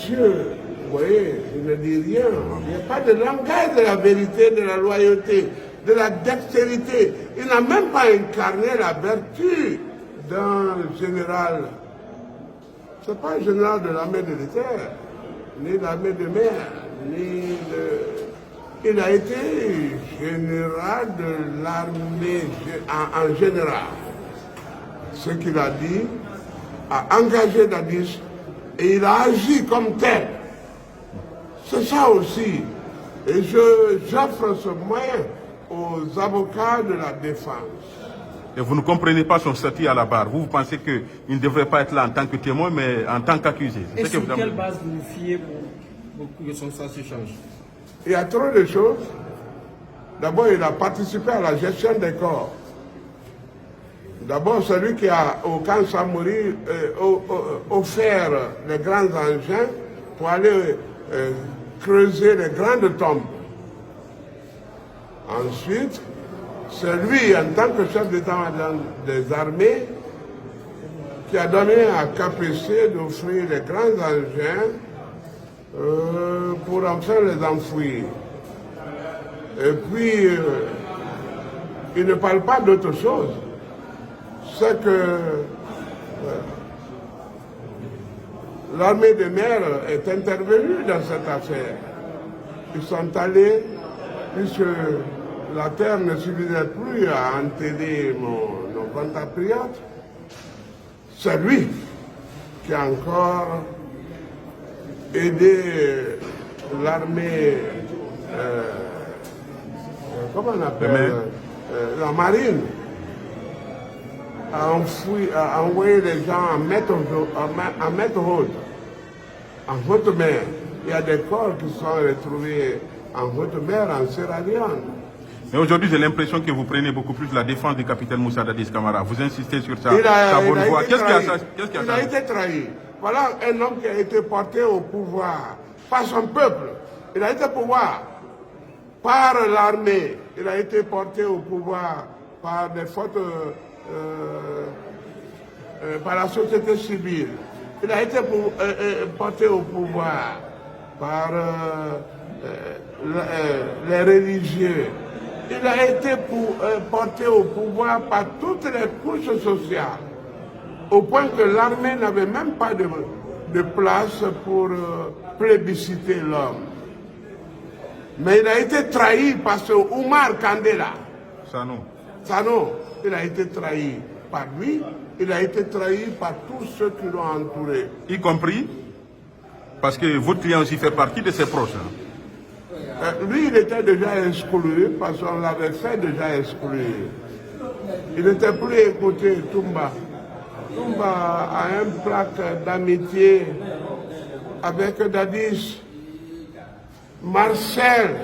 monsieur, vous voyez, je ne dis rien. Il n'y a pas de langage de la vérité, de la loyauté, de la dextérité. Il n'a même pas incarné la vertu d'un général. Ce n'est pas un général de l'armée de terre, ni de l'armée de mer, ni de... Il a été général de l'armée en général. Ce qu'il a dit a engagé Dadis et il a agi comme tel. C'est ça aussi. Et j'offre ce moyen aux avocats de la défense. Et vous ne comprenez pas son statut à la barre. Vous pensez qu'il ne devrait pas être là en tant que témoin, mais en tant qu'accusé. Et sur quelle base vous vous fiez pour que son statut change? Il y a trop de choses. D'abord, il a participé à la gestion des corps. D'abord, celui qui a, au camp Samori, offert les grands engins pour aller creuser les grandes tombes. Ensuite, c'est lui, en tant que chef d'état-major des armées, qui a donné à KPC d'offrir les grands engins pour enfin les enfouir. Et puis, il ne parle pas d'autre chose. C'est que l'armée de mer est intervenue dans cette affaire. Ils sont allés, puisque la terre ne suffisait plus à enterrer nos compatriotes, c'est lui qui a encore aidé l'armée, comment on appelle, la marine, à envoyer les gens en mer haute, en haute mer. Il y a des corps qui sont retrouvés en haute mer, en Sierra Leone. Mais aujourd'hui, j'ai l'impression que vous prenez beaucoup plus la défense du capitaine Moussa Dadis Camara. Vous insistez sur ça, sa bonne voix. Qu'est-ce qu'il a été trahi? Voilà un homme qui a été porté au pouvoir par son peuple. Il a été au pouvoir par l'armée. Il a été porté au pouvoir par des fautes, par la société civile. Il a été porté au pouvoir par les religieux. Il a été porté au pouvoir par toutes les couches sociales, au point que l'armée n'avait même pas de place pour plébisciter l'homme. Mais il a été trahi par ce Oumar Kandela. Sano, il a été trahi par lui, il a été trahi par tous ceux qui l'ont entouré. Y compris, parce que votre client aussi fait partie de ses proches. Lui, il était déjà exclu, parce qu'on l'avait fait déjà exclure. Il n'était plus écouté, Toumba. Toumba a une plaque d'amitié avec Dadis. Marcel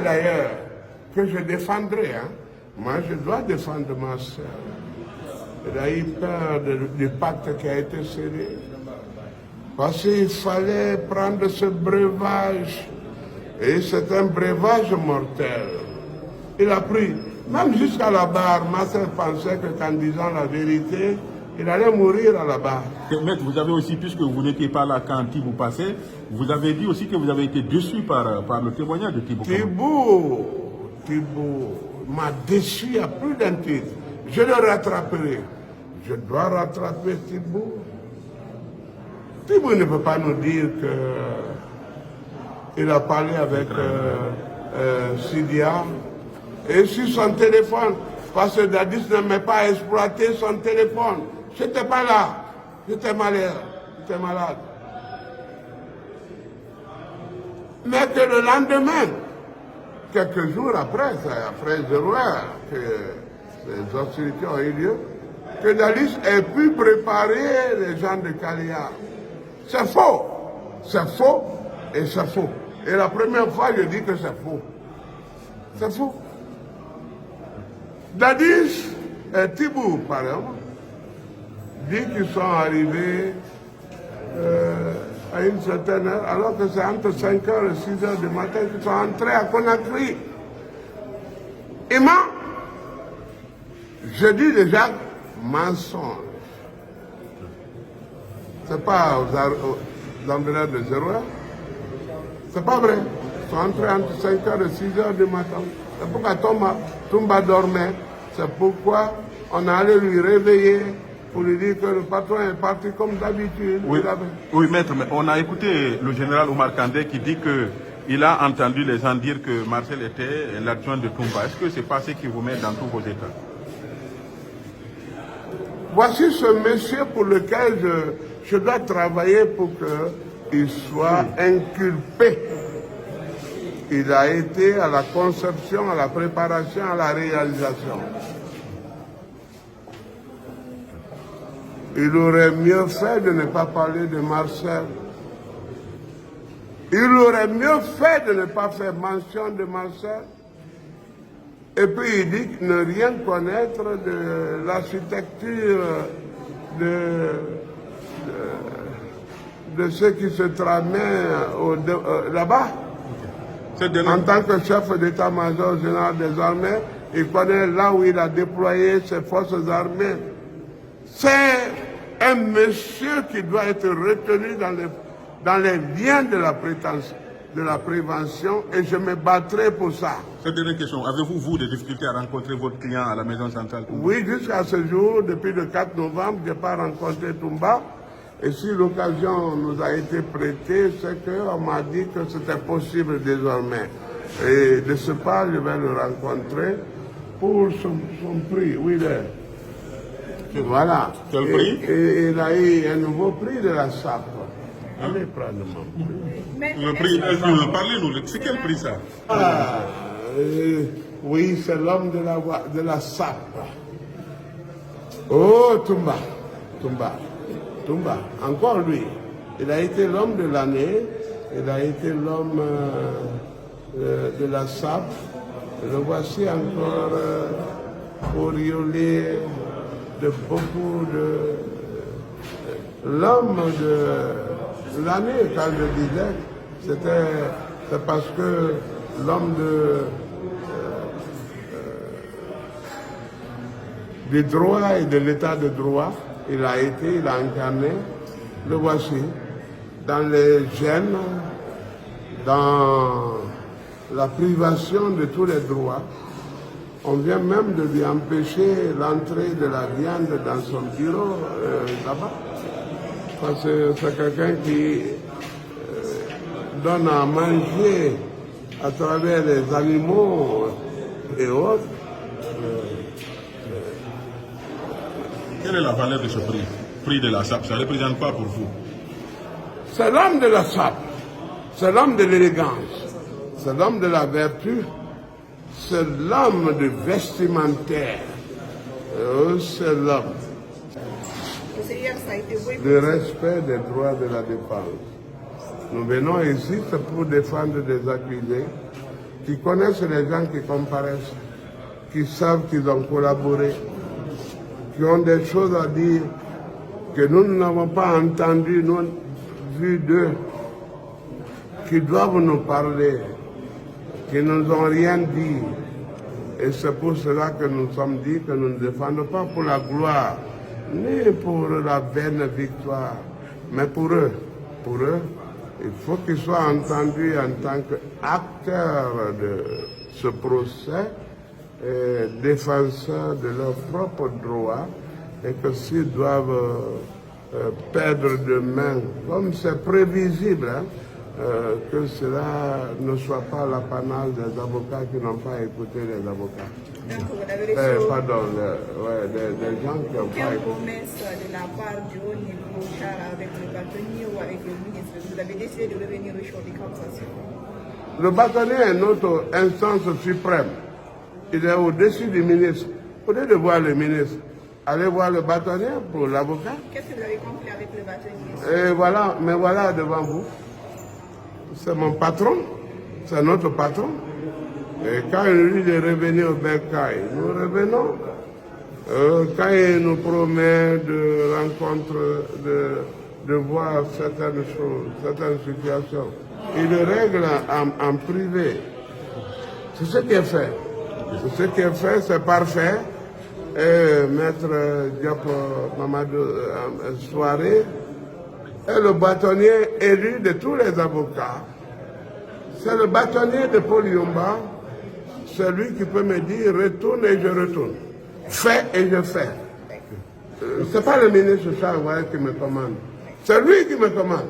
d'ailleurs, que je défendrai. Hein. Moi, je dois défendre Marcel. Il a eu peur du pacte qui a été scellé. Parce qu'il fallait prendre ce breuvage. Et c'est un breuvage mortel. Il a pris, même jusqu'à la barre, Marcel pensait que qu'en disant la vérité, il allait mourir à la barre. Maître, vous avez aussi, puisque vous n'étiez pas là quand Thibaut passait, vous avez dit aussi que vous avez été déçu par le témoignage de Thibaut. Thibaut m'a déçu à plus d'un titre. Je le rattraperai. Je dois rattraper Thibaut. Thibaut ne peut pas nous dire qu'il a parlé avec Sidia. Et sur son téléphone, parce que Dadis ne m'a pas exploité son téléphone. Je n'étais pas là. J'étais malade. Mais que le lendemain, quelques jours après 0 heure que les hostilités ont eu lieu, que Dadis ait pu préparer les gens de Kalia. C'est faux. C'est faux et c'est faux. Et la première fois, je dis que c'est faux. C'est faux. Dadis et Thibaut, par exemple, dit qu'ils sont arrivés à une certaine heure, alors que c'est entre 5h et 6h du matin qu'ils sont entrés à Conakry. Et moi, je dis déjà mensonge. C'est pas entraîneurs de 0 heure. C'est pas vrai. Ils sont entrés entre 5h et 6h du matin. C'est pourquoi Toumba dormait. C'est pourquoi on allait lui réveiller pour lui dire que le patron est parti comme d'habitude. Oui, oui, maître, mais on a écouté le général Omar Kandé qui dit qu'il a entendu les gens dire que Marcel était l'adjoint de Toumba. Est-ce que c'est pas ce qui vous met dans tous vos états? Voici ce monsieur pour lequel je dois travailler pour qu'il soit inculpé. Il a été à la conception, à la préparation, à la réalisation. Il aurait mieux fait de ne pas parler de Marcel. Il aurait mieux fait de ne pas faire mention de Marcel. Et puis il dit ne rien connaître de l'architecture de ce qui se tramait là-bas. En tant que chef d'état-major général des armées, il connaît là où il a déployé ses forces armées. C'est un monsieur qui doit être retenu dans les liens de la prévention et je me battrai pour ça. Cette dernière question, avez-vous, vous, des difficultés à rencontrer votre client à la maison centrale Toumba? Oui, jusqu'à ce jour, depuis le 4 novembre, je n'ai pas rencontré Toumba. Et si l'occasion nous a été prêtée, c'est qu'on m'a dit que c'était possible désormais. Et de ce pas, je vais le rencontrer pour son prix. Oui, voilà. Quel prix? Et il a eu un nouveau prix de la SAP. Allez prendre mon prix. Le prix, parlez-nous, c'est quel prix ça? Oui, c'est l'homme de la SAP. Oh, Toumba, encore lui. Il a été l'homme de l'année, il a été l'homme de la SAP. Le voici encore auréolé de beaucoup de... L'homme de l'année, quand je disais, c'est parce que l'homme du droit et de l'état de droit, il a incarné, le voici, dans les gènes, dans la privation de tous les droits. On vient même de lui empêcher l'entrée de la viande dans son bureau là-bas. Parce que c'est quelqu'un qui donne à manger à travers les animaux et autres. Quelle est la valeur de ce prix? Prix de la SAP, ça représente quoi pour vous? C'est l'homme de la SAP, c'est l'homme de l'élégance, c'est l'homme de la vertu, c'est l'homme du vestimentaire, c'est l'homme du respect des droits de la défense. Nous venons ici pour défendre des accusés qui connaissent les gens qui comparaissent, qui savent qu'ils ont collaboré, qui ont des choses à dire que nous n'avons pas entendu, nous vu d'eux, qui doivent nous parler, qui ne nous ont rien dit. Et c'est pour cela que nous sommes dit que nous ne défendons pas pour la gloire, ni pour la vaine victoire, mais pour eux. Pour eux, il faut qu'ils soient entendus en tant qu'acteurs de ce procès, défenseurs de leurs propres droits, et que s'ils doivent perdre de main, comme c'est prévisible, que cela ne soit pas l'apanage des avocats qui n'ont pas écouté les avocats. Donc, vous avez reçu Pardon, des gens qui n'ont pas écouté. promesse de la part du haut niveau avec le bâtonnier ou avec le ministre. Vous avez décidé de revenir au champ des captations. Le bâtonnier est notre instance suprême. Il est au-dessus du ministre. Au lieu de voir le ministre, allez voir le bâtonnier pour l'avocat. Qu'est-ce que vous avez compris avec le bâtonnier? Et voilà, me voilà devant vous. C'est mon patron, c'est notre patron. Et quand il nous dit de revenir au bercail, nous revenons. Quand il nous promet de rencontrer, de voir certaines choses, certaines situations, il le règle en privé. C'est ce qui est fait. C'est ce qui est fait, c'est parfait. Et Maître Diop Mamadou Soirée est le bâtonnier élu de tous les avocats. C'est le bâtonnier de Paul Yomba, celui qui peut me dire retourne et je retourne. Fais et je fais. Ce n'est pas le ministre Charles qui me commande. C'est lui qui me commande.